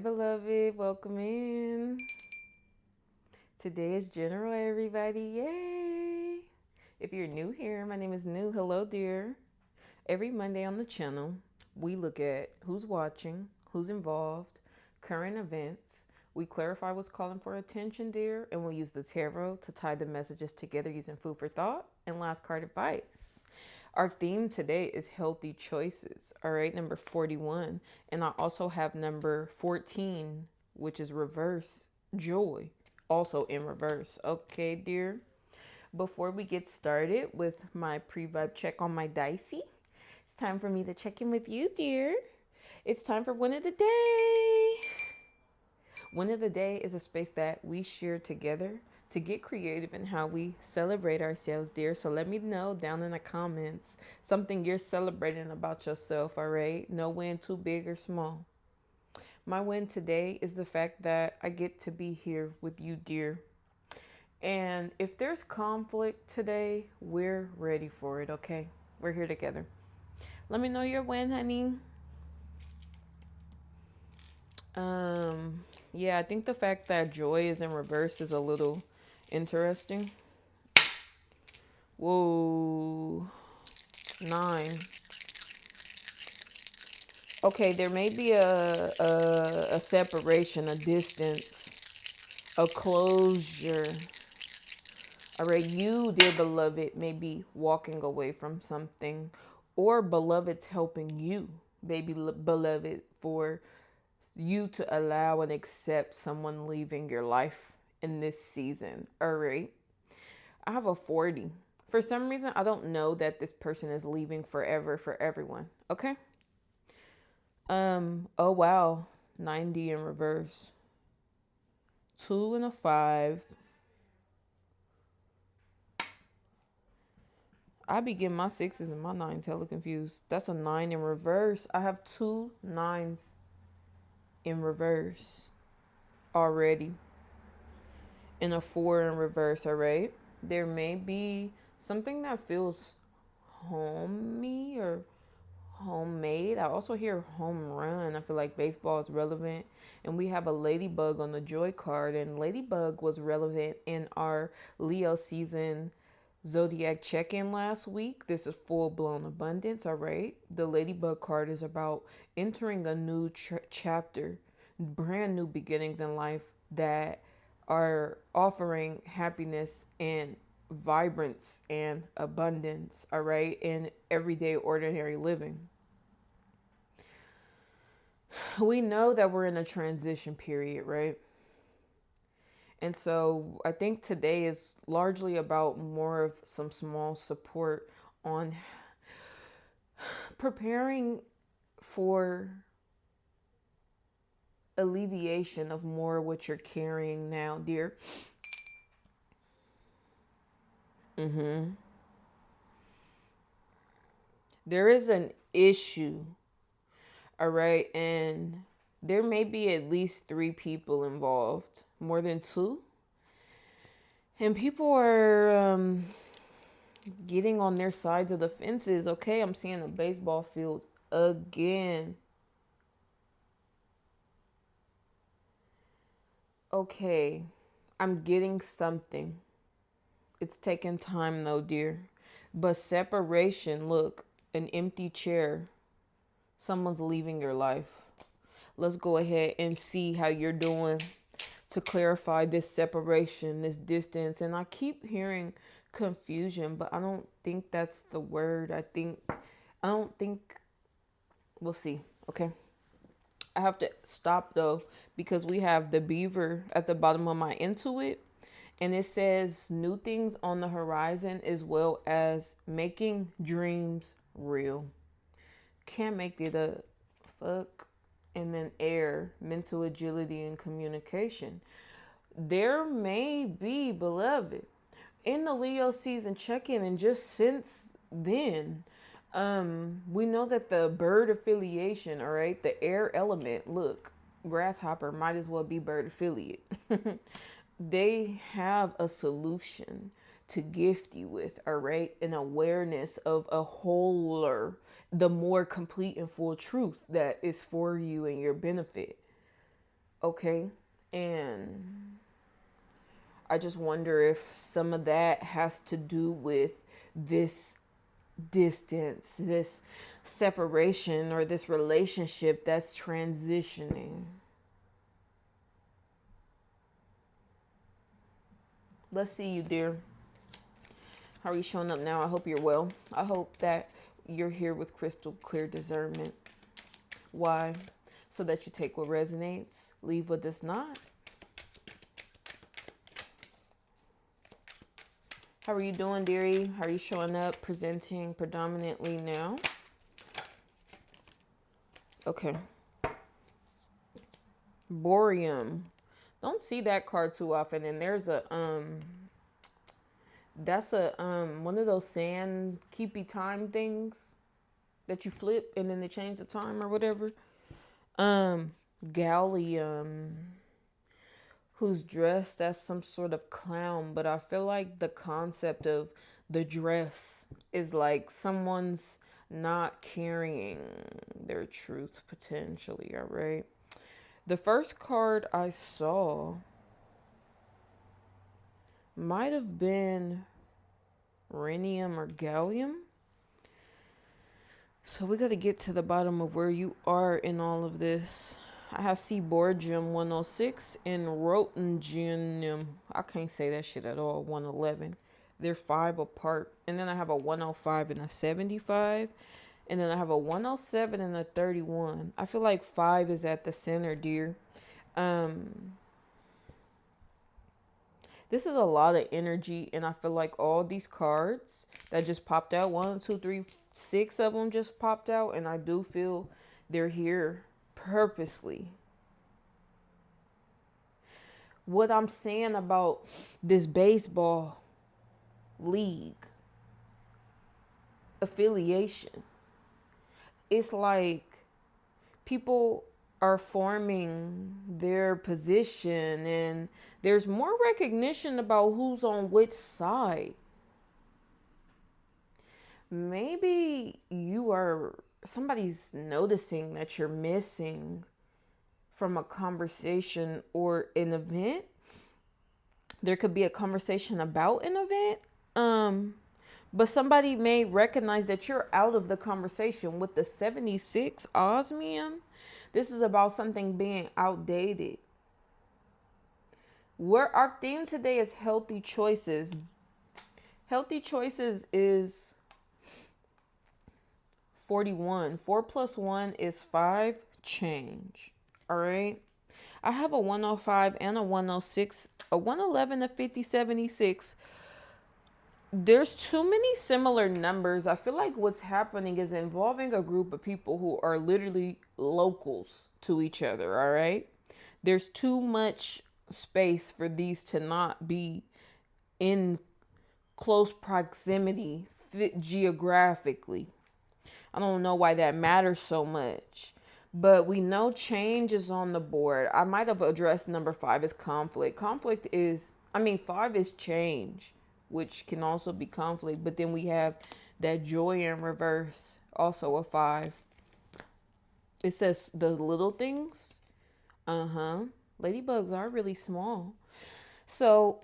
beloved. Welcome in. Today is general, everybody. Yay! If you're new here, my name is New. Hello, dear. Every Monday on the channel, we look at who's watching, who's involved, current events. We clarify what's calling for attention, dear, and we'll use the tarot to tie the messages together using food for thought and last card advice. Our theme today is healthy choices. All right, number 41. And I also have number 14, which is reverse joy, also in reverse. Okay, dear. Before we get started with my pre-vibe check on my dicey, it's time for me to check in with you, dear. It's time for One of the Day. One of the Day is a space that we share together to get creative in how we celebrate ourselves, dear. So let me know down in the comments something you're celebrating about yourself, all right? No win too big or small. My win today is the fact that I get to be here with you, dear. And if there's conflict today, we're ready for it, okay? We're here together. Let me know your win, honey. Yeah, I think the fact that joy is in reverse is a little interesting. Whoa. 9. Okay, there may be a separation, a distance, a closure. All right, you, dear beloved, may be walking away from something, or beloved's helping you, baby beloved, for you to allow and accept someone leaving your life in this season. All right. I have a 40. For some reason, I don't know that this person is leaving forever for everyone. Okay. Oh wow. 90 in reverse. 2 and a 5. I be getting my 6s and my 9s hella confused. That's a 9 in reverse. I have 2 9s in reverse already. And a 4 in reverse, all right? There may be something that feels homey or homemade. I also hear home run. I feel like baseball is relevant. And we have a ladybug on the joy card. And ladybug was relevant in our Leo season zodiac check-in last week. This is full-blown abundance, all right? The ladybug card is about entering a new chapter, brand new beginnings in life that are offering happiness and vibrance and abundance, all right, in everyday ordinary living. We know that we're in a transition period, right? And so I think today is largely about more of some small support on preparing for alleviation of more of what you're carrying now, dear. There is an issue, all right, and there may be at least 3 people involved, more than 2. And people are getting on their sides of the fences. Okay, I'm seeing a baseball field again. Okay, I'm getting something. It's taking time though, dear. But separation, look, an empty chair. Someone's leaving your life. Let's go ahead and see how you're doing to clarify this separation, this distance. And I keep hearing confusion, but I don't think that's the word. I don't think, we'll see. Okay. I have to stop though, because we have the beaver at the bottom of my Intuit, and it says new things on the horizon as well as making dreams real. Can't make it a fuck. And then air, mental agility and communication. There may be, beloved, in the Leo season check-in, and just since then, we know that the bird affiliation, all right, the air element, look, grasshopper might as well be bird affiliate. They have a solution to gift you with, all right, an awareness of a wholer, the more complete and full truth that is for you and your benefit. Okay. And I just wonder if some of that has to do with this distance, this separation, or this relationship that's transitioning. Let's see you, dear. How are you showing up now? I hope you're well. I hope that you're here with crystal clear discernment. Why? So that you take what resonates, leave what does not. How are you doing, dearie? How are you showing up, presenting predominantly now? Okay. Boreum. Don't see that card too often. And there's a that's a one of those sand keepy time things that you flip and then they change the time or whatever. Gallium, who's dressed as some sort of clown, but I feel like the concept of the dress is like someone's not carrying their truth potentially, all right? The first card I saw might have been rhenium or gallium. So we got to get to the bottom of where you are in all of this. I have Seaborgium 106 and Rottingenium. I can't say that shit at all. 111. They're 5 apart. And then I have a 105 and a 75. And then I have a 107 and a 31. I feel like 5 is at the center, dear. This is a lot of energy, and I feel like all these cards that just popped out, 1, 2, 3, 6 of them just popped out, and I do feel they're here purposely. What I'm saying about this baseball league affiliation, it's like people are forming their position and there's more recognition about who's on which side. Maybe somebody's noticing that you're missing from a conversation or an event. There could be a conversation about an event. But somebody may recognize that you're out of the conversation. With the 76 osmium, this is about something being outdated. Where our theme today is healthy choices. Healthy choices is 41. 4 plus 1 is 5 change. All right. I have a 105 and a 106, a 111, a 50, 76. There's too many similar numbers. I feel like what's happening is involving a group of people who are literally locals to each other, all right? There's too much space for these to not be in close proximity geographically. I don't know why that matters so much. But we know change is on the board. I might have addressed number 5 as conflict. 5 is change, which can also be conflict. But then we have that joy in reverse, also a 5. It says the little things. Ladybugs are really small. So,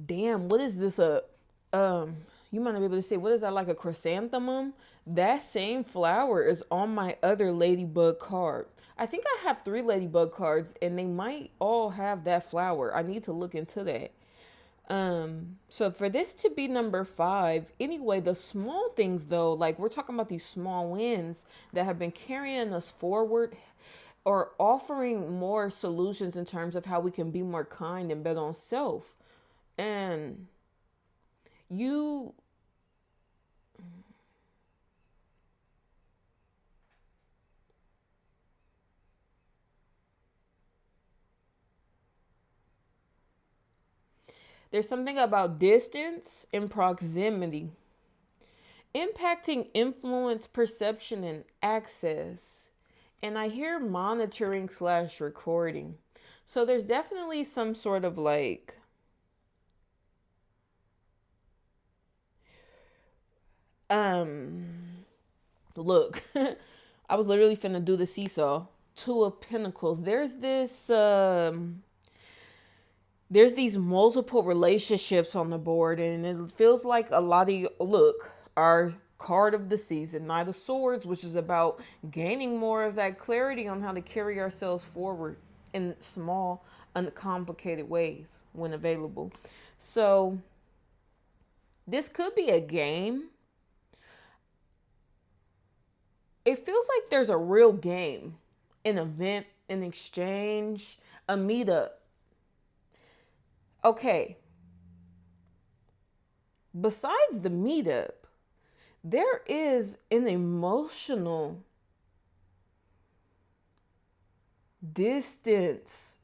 damn, what is this? You might not be able to say, what is that, like a chrysanthemum? That same flower is on my other ladybug card. I think I have 3 ladybug cards and they might all have that flower. I need to look into that. So for this to be number 5, anyway, the small things though, like we're talking about these small wins that have been carrying us forward or offering more solutions in terms of how we can be more kind and better on self. And you there's something about distance and proximity impacting influence, perception, and access. And I hear monitoring / recording. So there's definitely some sort of like look, I was literally finna do the seesaw. Two of Pentacles. There's these multiple relationships on the board, and it feels like a lot of you, look, our card of the season, Knight of Swords, which is about gaining more of that clarity on how to carry ourselves forward in small, uncomplicated ways when available. So this could be a game. It feels like there's a real game, an event, an exchange, a meetup. Okay. Besides the meetup, there is an emotional distance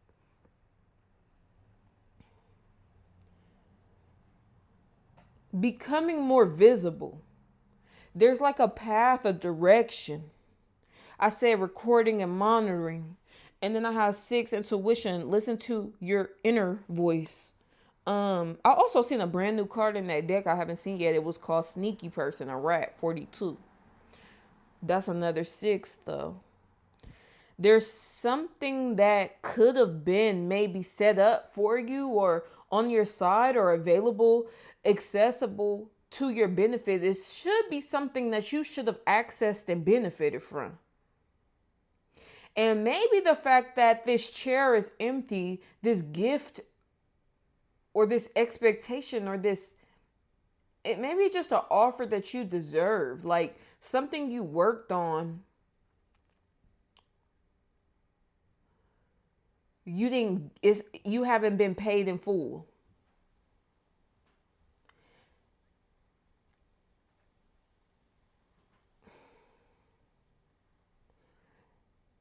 becoming more visible. There's like a path, a direction. I said recording and monitoring. And then I have 6, intuition. Listen to your inner voice. I also seen a brand new card in that deck I haven't seen yet. It was called Sneaky Person, a rat, 42. That's another 6 though. There's something that could have been maybe set up for you or on your side or available, accessible to your benefit. It should be something that you should have accessed and benefited from. And maybe the fact that this chair is empty, this gift or this expectation or this, it may be just an offer that you deserve, like something you worked on. You haven't been paid in full.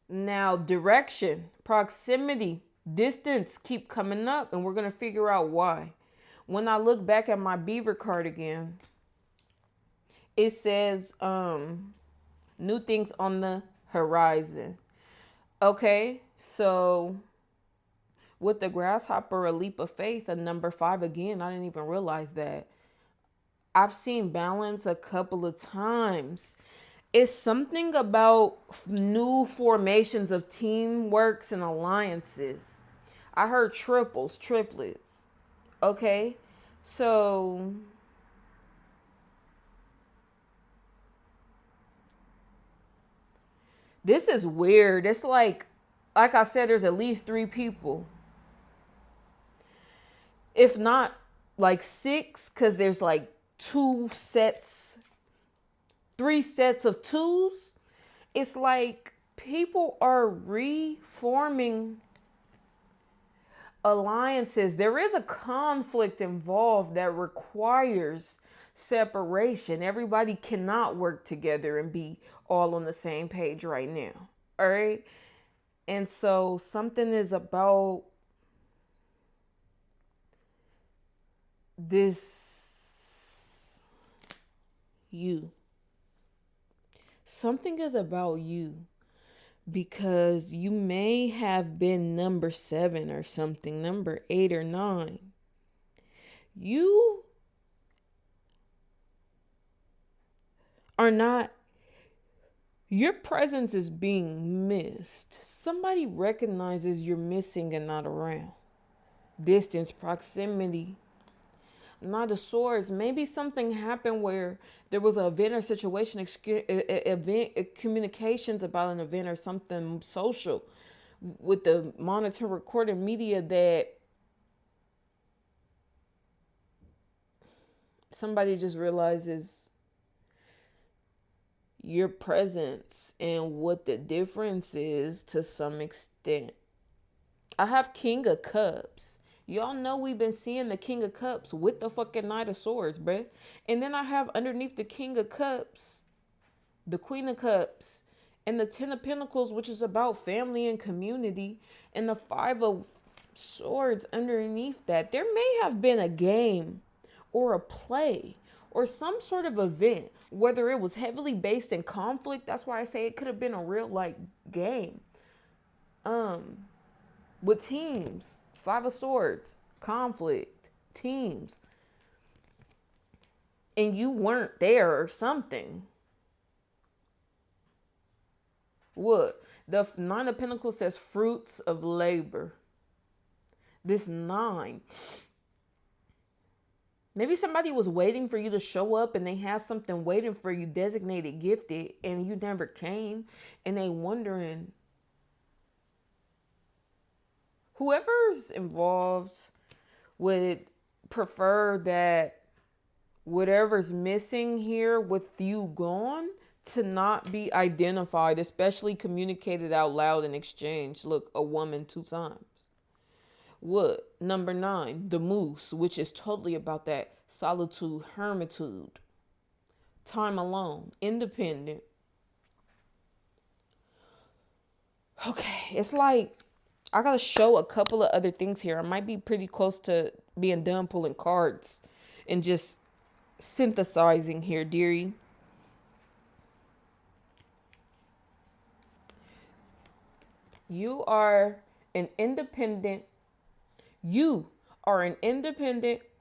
Now, direction, proximity, distance keep coming up, and we're going to figure out why. When I look back at my beaver card again, it says new things on the horizon. Okay, so with the grasshopper, a leap of faith, a number 5 again, I didn't even realize that. I've seen balance a couple of times. It's something about new formations of teamworks and alliances. I heard triples, triplets. Okay, so this is weird. It's like I said, there's at least 3 people. If not like 6, because there's like 3 sets of 2s. It's like people are reforming alliances. There is a conflict involved that requires separation. Everybody cannot work together and be all on the same page right now. All right. And so something is about this you. Something is about you because you may have been number 7 or something, number 8 or 9. You are not, your presence is being missed. Somebody recognizes you're missing and not around. Distance, proximity. Knight of Swords, maybe something happened where there was an event or situation, communications about an event or something social with the monitor recording media that somebody just realizes your presence and what the difference is to some extent. I have King of Cups. Y'all know we've been seeing the King of Cups with the fucking Knight of Swords, bruh. And then I have underneath the King of Cups, the Queen of Cups, and the 10 of Pentacles, which is about family and community, and the 5 of Swords underneath that. There may have been a game or a play or some sort of event, whether it was heavily based in conflict. That's why I say it could have been a real like game. With teams. 5 of Swords, conflict, teams. And you weren't there or something. What? The Nine of Pentacles says fruits of labor. This 9. Maybe somebody was waiting for you to show up and they had something waiting for you, designated, gifted, and you never came. And they wondering, whoever's involved would prefer that whatever's missing here with you gone to not be identified, especially communicated out loud in exchange. Look, a woman 2 times. What? Number 9, the moose, which is totally about that solitude, hermitude, time alone, independent. Okay, it's like I gotta show a couple of other things here. I might be pretty close to being done pulling cards and just synthesizing here, dearie. You are an independent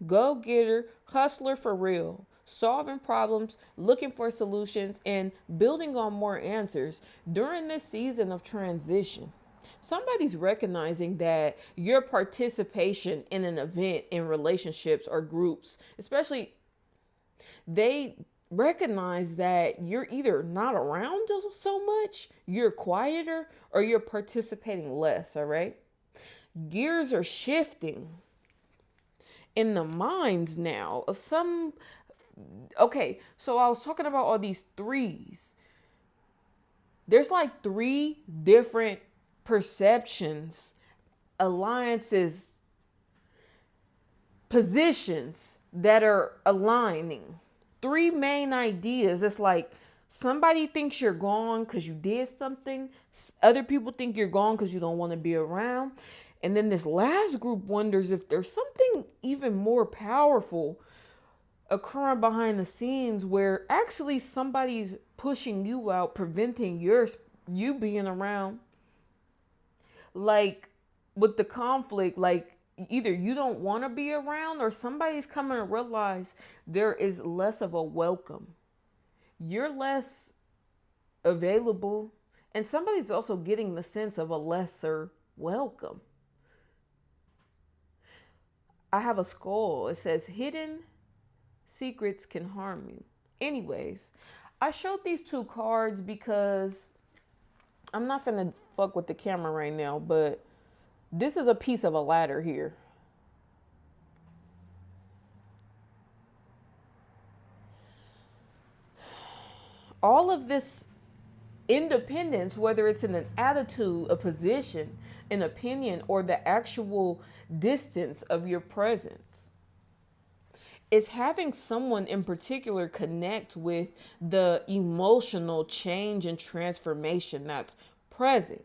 go-getter, hustler for real, solving problems, looking for solutions, and building on more answers during this season of transition. Somebody's recognizing that your participation in an event, in relationships or groups, especially, they recognize that you're either not around so much, you're quieter, or you're participating less, all right? Gears are shifting in the minds now of some. Okay, so I was talking about all these 3s. There's like 3 different perceptions, alliances, positions that are aligning. 3 main ideas. It's like somebody thinks you're gone because you did something. Other people think you're gone because you don't want to be around. And then this last group wonders if there's something even more powerful occurring behind the scenes where actually somebody's pushing you out, preventing you being around. Like with the conflict, like either you don't want to be around or somebody's coming to realize there is less of a welcome. You're less available, and somebody's also getting the sense of a lesser welcome. I have a skull. It says hidden secrets can harm you. Anyways, I showed these 2 cards because I'm not finna fuck with the camera right now, but this is a piece of a ladder here. All of this independence, whether it's in an attitude, a position, an opinion, or the actual distance of your presence, is having someone in particular connect with the emotional change and transformation that's present.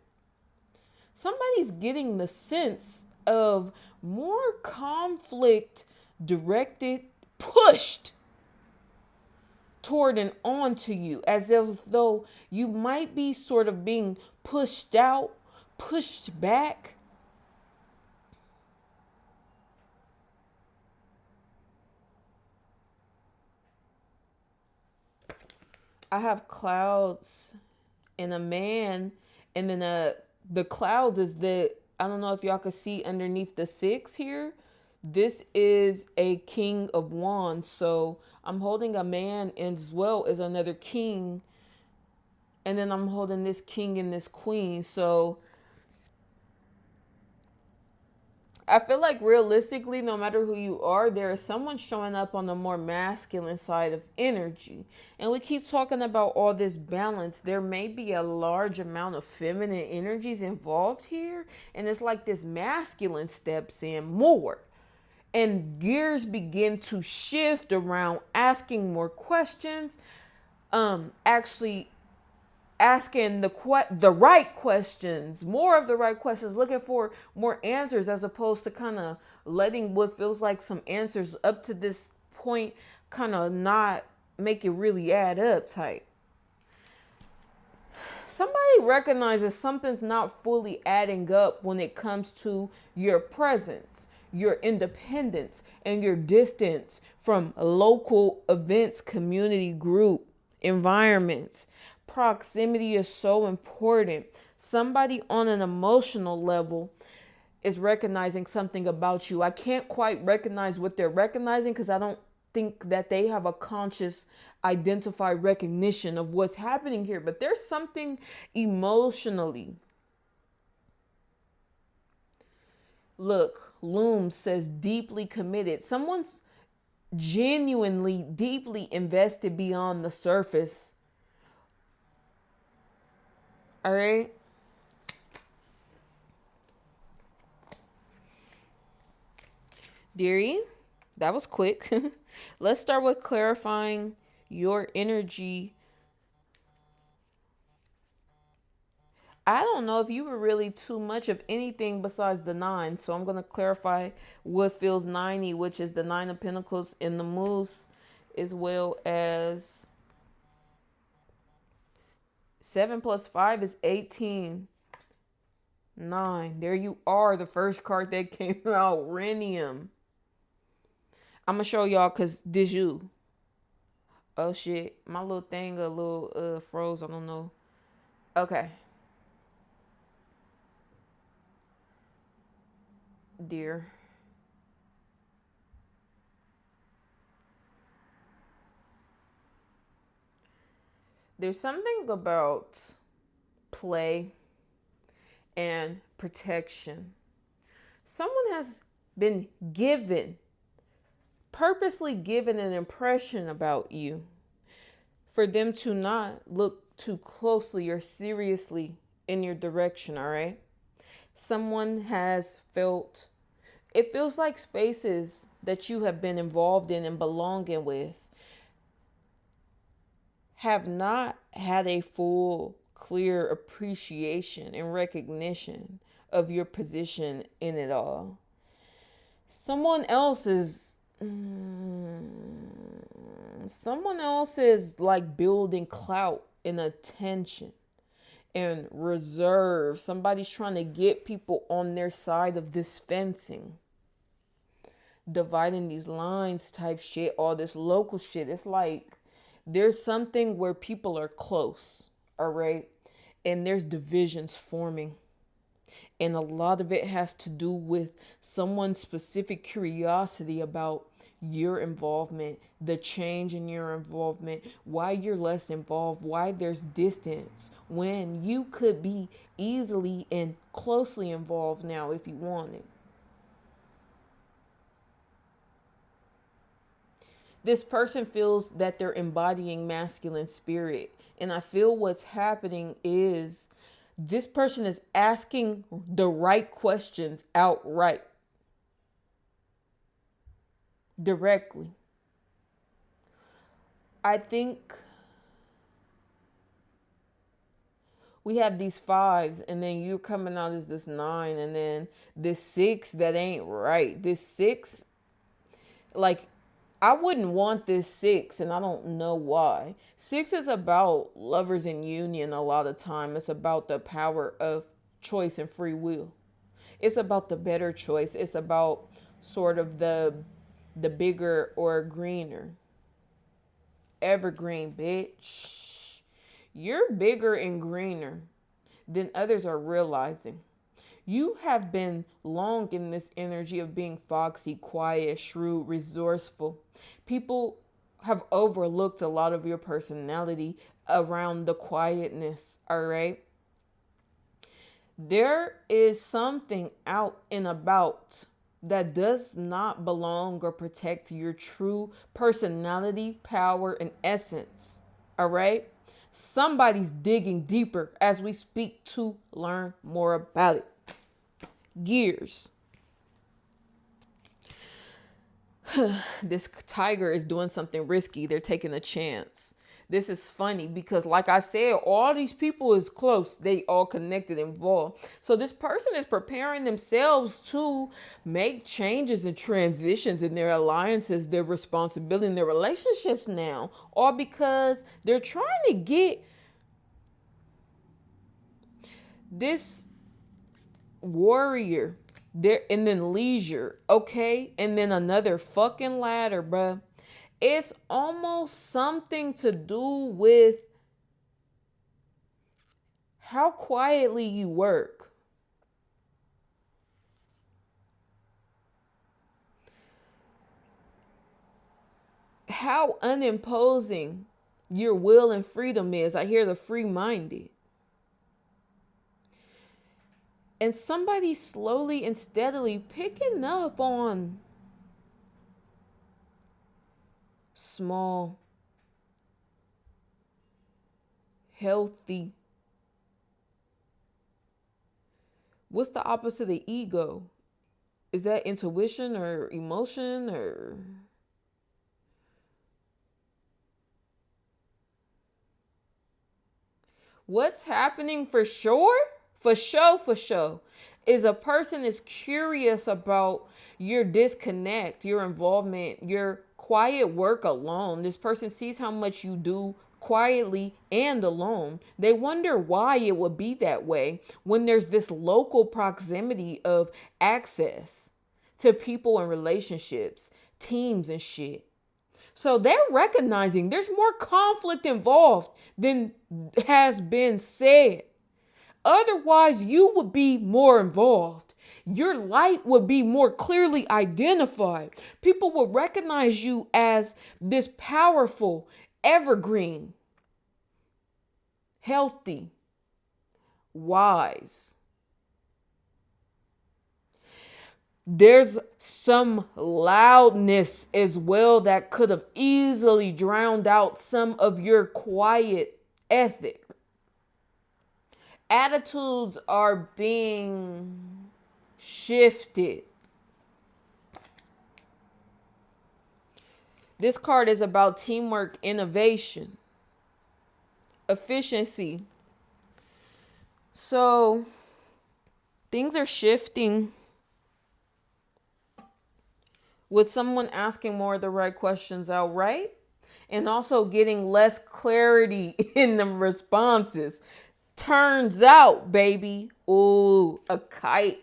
Somebody's getting the sense of more conflict directed, pushed toward and onto you, as if though you might be sort of being pushed out, pushed back. I have clouds and a man, and then the clouds is I don't know if y'all can see underneath the 6 here. This is a king of wands. So I'm holding a man as well as another king. And then I'm holding this king and this queen. So I feel like realistically, no matter who you are, there is someone showing up on the more masculine side of energy. And we keep talking about all this balance. There may be a large amount of feminine energies involved here. And it's like this masculine steps in more. And gears begin to shift around asking more questions, actually asking the right questions, more of the right questions, looking for more answers, as opposed to kind of letting what feels like some answers up to this point kind of not make it really add up type. Somebody recognizes something's not fully adding up when it comes to your presence, your independence, and your distance from local events, community group, environments. Proximity is so important. Somebody on an emotional level is recognizing something about you. I can't quite recognize what they're recognizing because I don't think that they have a conscious identified recognition of what's happening here, but there's something emotionally. Look, Loom says deeply committed. Someone's genuinely deeply invested beyond the surface. All right. Dearie, that was quick. Let's start with clarifying your energy. I don't know if you were really too much of anything besides the nine. So I'm going to clarify what feels 90, which is the nine of pentacles in the moose, as well as 7 plus 5 is 18. 9. There you are. The first card that came out, Rhenium. I'm going to show y'all because this you. Oh shit. My little thing a little froze. I don't know. Okay. Dear. There's something about play and protection. Someone has been purposely given an impression about you for them to not look too closely or seriously in your direction, all right? Someone has felt, it feels like spaces that you have been involved in and belonging with have not had a full, clear appreciation and recognition of your position in it all. Someone else is like building clout and attention and reserve. Somebody's trying to get people on their side of this fencing, dividing these lines type shit, all this local shit. It's like there's something where people are close, all right? And there's divisions forming. And a lot of it has to do with someone's specific curiosity about your involvement, the change in your involvement, why you're less involved, why there's distance, when you could be easily and closely involved now if you wanted. This person feels that they're embodying masculine spirit. And I feel what's happening is this person is asking the right questions outright, directly. I think we have these fives, and then you're coming out as this nine, and then this six that ain't right. This six, like, I wouldn't want this six, and I don't know why. Six is about lovers in union a lot of time. It's about the power of choice and free will. It's about the better choice. It's about sort of the bigger or greener. Evergreen, bitch. You're bigger and greener than others are realizing. You have been long in this energy of being foxy, quiet, shrewd, resourceful. People have overlooked a lot of your personality around the quietness, all right? There is something out and about that does not belong or protect your true personality, power, and essence, all right? Somebody's digging deeper as we speak to learn more about it. Gears. This tiger is doing something risky. They're taking a chance. This is funny because, like I said, all these people is close. They all connected, involved. So this person is preparing themselves to make changes and transitions in their alliances, their responsibility, and their relationships now. All because they're trying to get this warrior there, and then leisure, okay, and then another fucking ladder, bruh. It's almost something to do with how quietly you work, how unimposing your will and freedom is. I hear the free-minded. And somebody slowly and steadily picking up on small, healthy. What's the opposite of the ego? Is that intuition or emotion or? What's happening for sure? For sure, is a person is curious about your disconnect, your involvement, your quiet work alone. This person sees how much you do quietly and alone. They wonder why it would be that way when there's this local proximity of access to people and relationships, teams and shit. So they're recognizing there's more conflict involved than has been said. Otherwise, you would be more involved. Your light would be more clearly identified. People will recognize you as this powerful, evergreen, healthy, wise. There's some loudness as well that could have easily drowned out some of your quiet ethic. Attitudes are being shifted. This card is about teamwork, innovation, efficiency. So things are shifting with someone asking more of the right questions outright and also getting less clarity in the responses. Turns out, baby, ooh, a kite.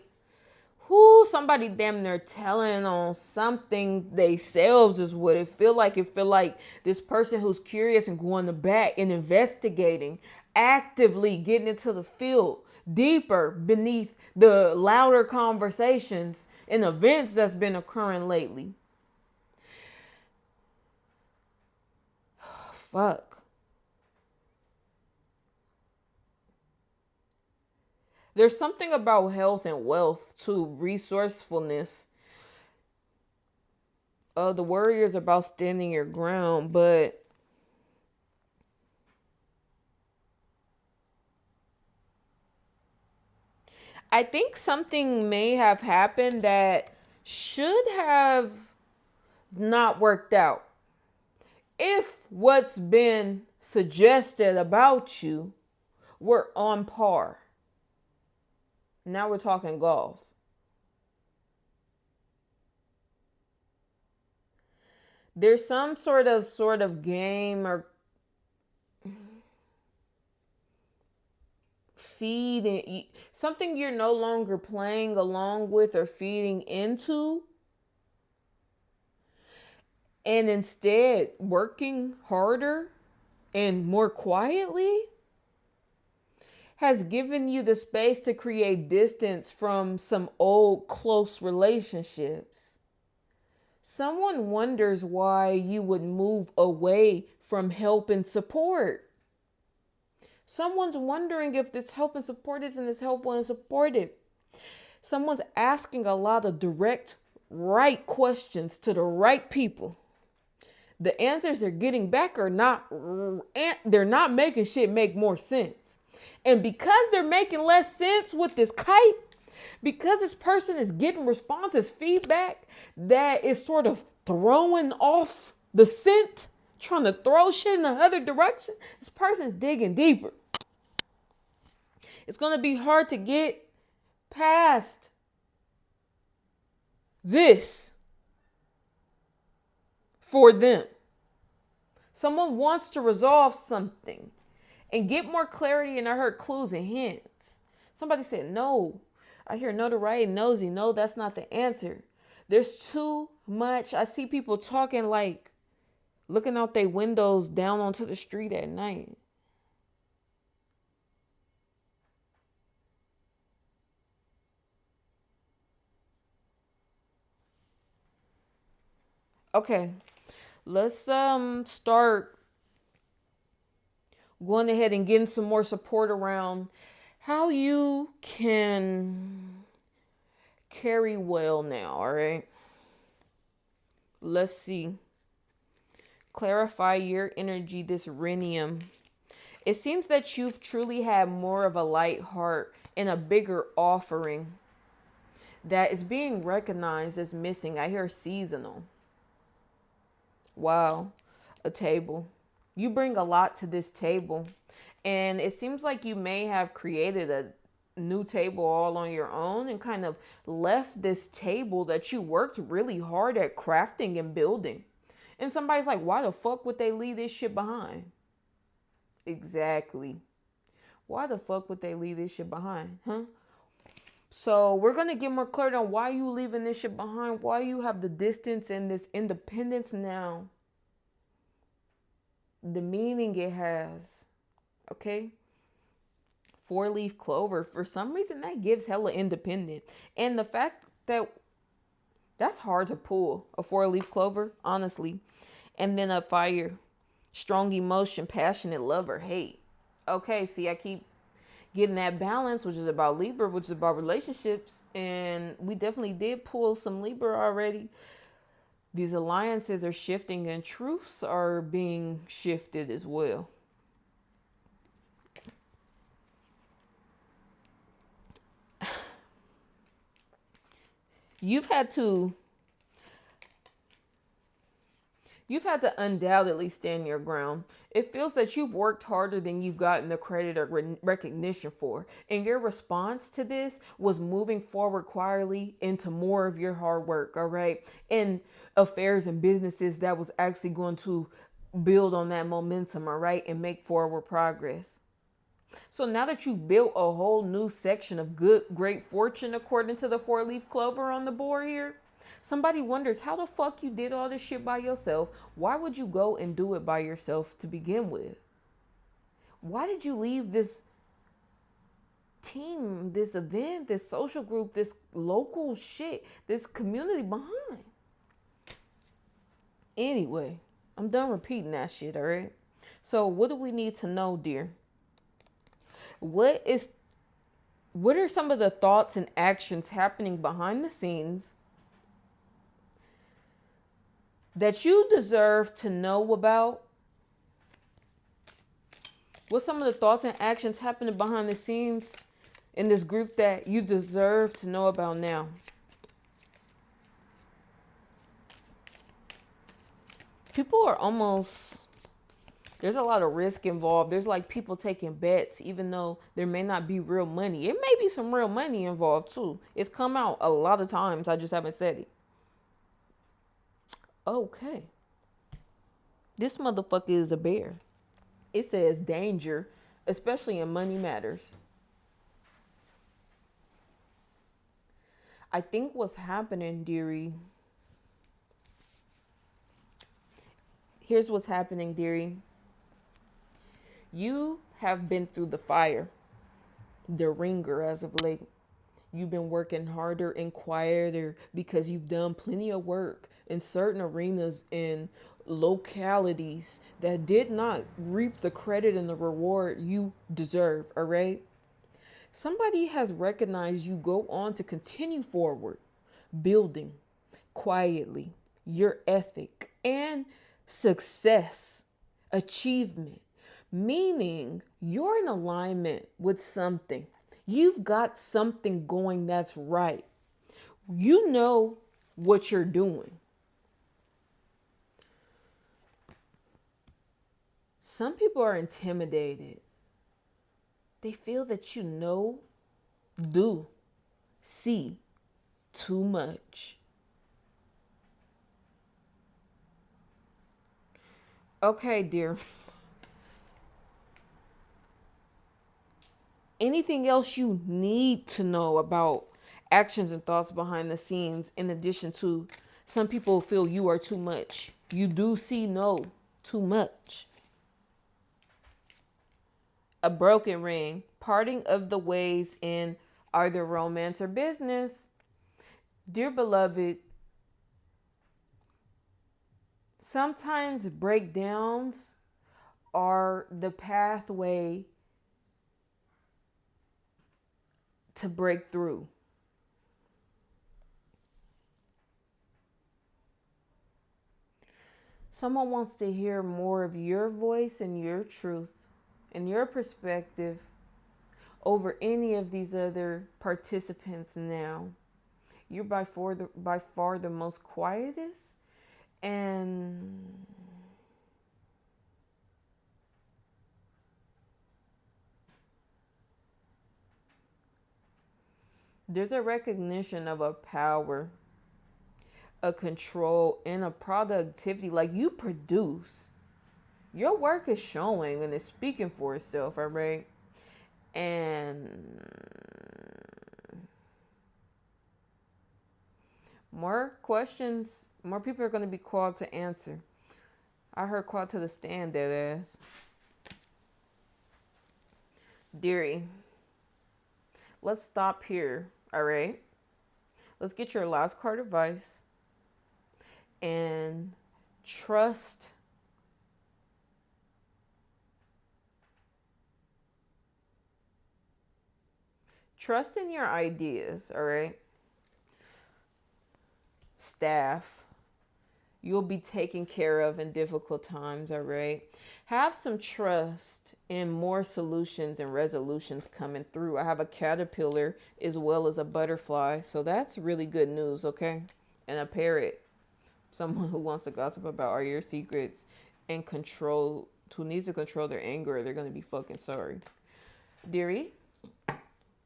Whoo, somebody damn near telling on something themselves is what it feel like. It feel like this person who's curious and going to back and investigating, actively getting into the field, deeper beneath the louder conversations and events that's been occurring lately. Fuck. There's something about health and wealth too, resourcefulness. The warrior is about standing your ground, but I think something may have happened that should have not worked out. If what's been suggested about you were on par. Now we're talking golf. There's some sort of game or feeding, something you're no longer playing along with or feeding into, and instead working harder and more quietly has given you the space to create distance from some old close relationships. Someone wonders why you would move away from help and support. Someone's wondering if this help and support isn't as helpful and supportive. Someone's asking a lot of direct, right questions to the right people. The answers they're getting back are not, they're not making shit make more sense. And because they're making less sense with this kite, because this person is getting responses, feedback that is sort of throwing off the scent, trying to throw shit in the other direction, this person's digging deeper. It's going to be hard to get past this for them. Someone wants to resolve something and get more clarity, and I heard clues and hints. Somebody said, no. I hear notoriety, nosy. No, that's not the answer. There's too much. I see people talking like looking out their windows down onto the street at night. Okay, let's start going ahead and getting some more support around how you can carry well now. All right, let's see. Clarify your energy, this rhenium. It seems that you've truly had more of a light heart and a bigger offering that is being recognized as missing. I hear seasonal. Wow, a table. You bring a lot to this table. And it seems like you may have created a new table all on your own and kind of left this table that you worked really hard at crafting and building. And somebody's like, why the fuck would they leave this shit behind? Exactly. Why the fuck would they leave this shit behind? Huh? So we're going to get more clarity on why you leaving this shit behind, why you have the distance and this independence now, the meaning it has. Okay? 4-leaf clover. For some reason, that gives hella independent. And the fact that that's hard to pull, a 4-leaf clover, honestly. And then a fire, strong emotion, passionate love or hate. Okay, see, I keep getting that balance, which is about Libra, which is about relationships. And we definitely did pull some Libra already. These alliances are shifting and truths are being shifted as well. You've had to undoubtedly stand your ground. It feels that you've worked harder than you've gotten the credit or recognition for. And your response to this was moving forward quietly into more of your hard work, all right? And affairs and businesses that was actually going to build on that momentum, all right? And make forward progress. So now that you built a whole new section of great fortune, according to the 4-leaf clover on the board here, somebody wonders how the fuck you did all this shit by yourself. Why would you go and do it by yourself to begin with? Why did you leave this team, this event, this social group, this local shit, this community behind? Anyway, I'm done repeating that shit, all right? So what do we need to know, dear? What are some of the thoughts and actions happening behind the scenes that you deserve to know about? What's some of the thoughts and actions happening behind the scenes in this group that you deserve to know about now? People are almost, there's a lot of risk involved. There's like people taking bets, even though there may not be real money. It may be some real money involved too. It's come out a lot of times. I just haven't said it. Okay. This motherfucker is a bear. It says danger, especially in money matters. I think what's happening, dearie. Here's what's happening, dearie. You have been through the fire, the ringer as of late. You've been working harder and quieter because you've done plenty of work in certain arenas and localities that did not reap the credit and the reward you deserve, all right? Somebody has recognized you go on to continue forward, building quietly your ethic and success, achievement, meaning you're in alignment with something. You've got something going that's right. You know what you're doing. Some people are intimidated. They feel that you know, do, see too much. Okay, dear. Anything else you need to know about actions and thoughts behind the scenes, in addition to some people feel you are too much? You do see no too much. A broken ring, parting of the ways in either romance or business. Dear beloved, Sometimes breakdowns are the pathway to break through. Someone wants to hear more of your voice and your truth and your perspective over any of these other participants now. You're by far the most quietest, and there's a recognition of a power, a control, and a productivity. Like, you produce. Your work is showing and it's speaking for itself, all right? And more questions, more people are going to be called to answer. I heard called to the stand, dead ass. Dearie, let's stop here, all right? Let's get your last card advice and trust. Trust in your ideas, all right? Staff, you'll be taken care of in difficult times, all right? Have some trust in more solutions and resolutions coming through. I have a caterpillar as well as a butterfly, so that's really good news, okay? And a parrot, someone who wants to gossip about all your secrets and control, who needs to control their anger, they're going to be fucking sorry. Dearie,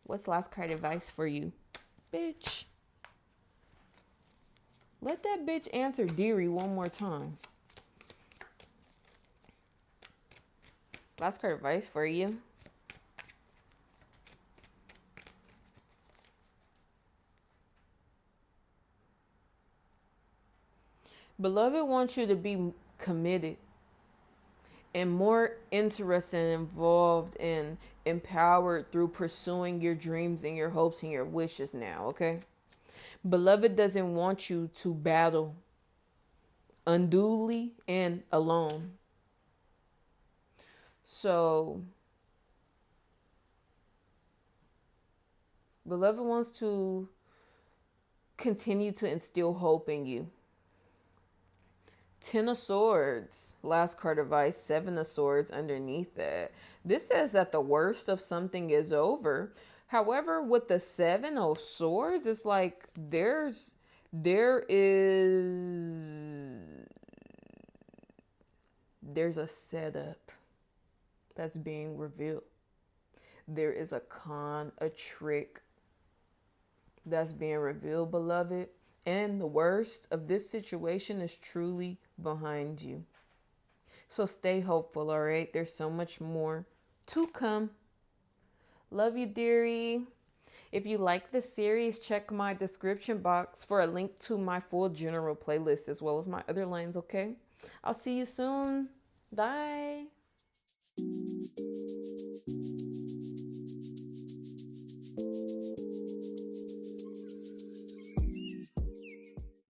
what's last card advice for you? Bitch. Let that bitch answer Dearie one more time. Last card advice for you. Beloved wants you to be committed and more interested and involved and empowered through pursuing your dreams and your hopes and your wishes now, okay? Beloved doesn't want you to battle unduly and alone. So, Beloved wants to continue to instill hope in you. 10 of Swords, last card advice, 7 of Swords underneath that. This says that the worst of something is over. However, with the 7 of Swords, it's like there is there's a setup that's being revealed. There is a con, a trick that's being revealed, beloved. And the worst of this situation is truly behind you. So stay hopeful, all right? There's so much more to come. Love you, dearie. If you like this series, check my description box for a link to my full general playlist as well as my other lines, okay? I'll see you soon. Bye.